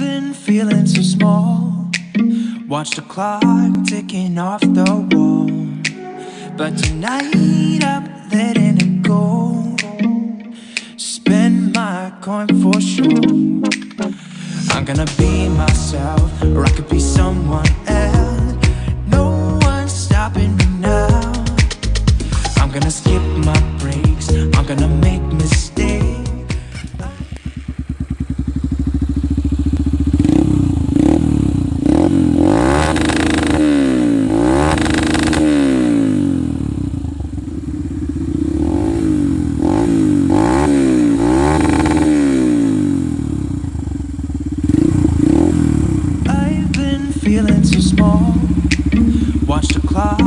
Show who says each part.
Speaker 1: been feeling so small. Watch the clock ticking off the wall. But tonight I'm letting it go. Spend my coin for sure. I'm gonna be myself, or I could be someone else. No one's stopping me now. I'm gonna skip my breaks, I'm gonna make mistakes. Feeling so small. Watch the clock